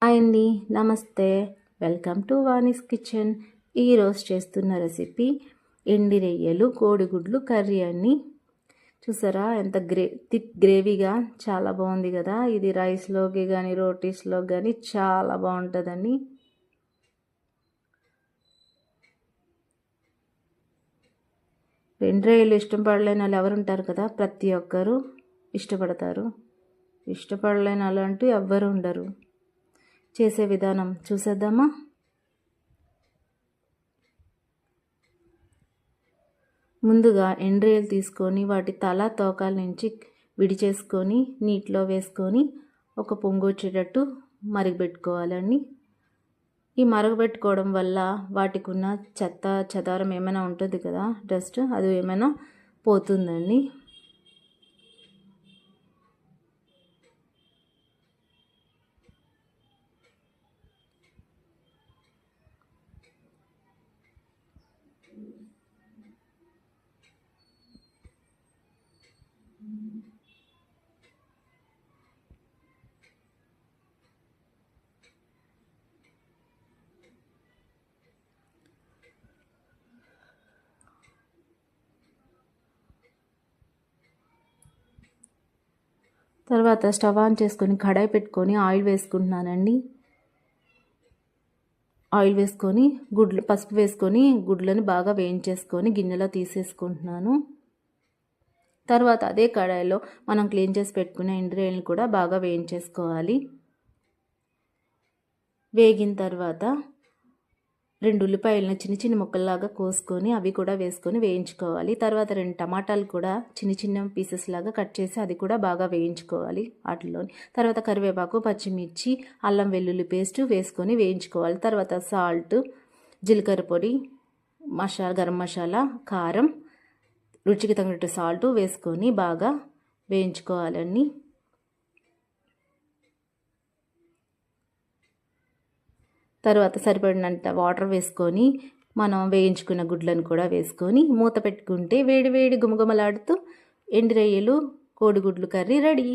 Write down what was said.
Hi అండి, నమస్తే. Welcome to Vani's kitchen. ఈరోజు చేస్తున్న రెసిపీ ఎండి రొయ్యలు కోడిగుడ్లు కర్రీ అండి. చూసారా ఎంత థిక్ గ్రేవీగా చాలా బాగుంది కదా. ఇది రైస్లోకి కానీ రోటీస్లో కానీ చాలా బాగుంటుందండి. ఎండి రొయ్యలు ఇష్టపడలేని వాళ్ళు ఎవరు ఉంటారు కదా, ప్రతి ఒక్కరూ ఇష్టపడతారు. ఇష్టపడలేని వాళ్ళు అంటూ ఎవ్వరు ఉండరు. చేసే విధానం చూసేద్దామా. ముందుగా ఎండ్రియలు తీసుకొని వాటి తల తోకాల నుంచి విడిచేసుకొని నీటిలో వేసుకొని ఒక పొంగు వచ్చేటట్టు మరగబెట్టుకోవాలండి. ఈ మరగబెట్టుకోవడం వల్ల వాటికి ఉన్న చెత్త చెదారం ఏమైనా ఉంటుంది కదా, డస్ట్, అది ఏమైనా పోతుందండి. తర్వాత స్టవ్ ఆన్ చేసుకొని కడాయి పెట్టుకొని ఆయిల్ వేసుకుంటున్నానండి. ఆయిల్ వేసుకొని పసుపు వేసుకొని గుడ్లను బాగా వేయించేసుకొని గిన్నెలో తీసేసుకుంటున్నాను. తర్వాత అదే కడాయిలో మనం క్లీన్ చేసి పెట్టుకునే ఎండ్రియల్ని కూడా బాగా వేయించేసుకోవాలి. వేగిన తర్వాత 2 ఉల్లిపాయలను చిన్న చిన్న ముక్కల్లాగా కోసుకొని అవి కూడా వేసుకొని వేయించుకోవాలి. తర్వాత 2 టమాటాలు కూడా చిన్న చిన్న పీసెస్ లాగా కట్ చేసి అది కూడా బాగా వేయించుకోవాలి వాటిలోని. తర్వాత కరివేపాకు, పచ్చిమిర్చి, అల్లం వెల్లుల్లి పేస్ట్ వేసుకొని వేయించుకోవాలి. తర్వాత సాల్ట్, జీలకర్ర పొడి, గరం మసాలా, కారం, రుచికి తగినట్టు సాల్ట్ వేసుకొని బాగా వేయించుకోవాలండి. తర్వాత సరిపడినంత వాటర్ వేసుకొని మనం వేయించుకున్న గుడ్లను కూడా వేసుకొని మూత పెట్టుకుంటే వేడి వేడి గుమగుమలాడుతూ ఎండి రొయ్యలు కోడిగుడ్లు కర్రీ రెడీ.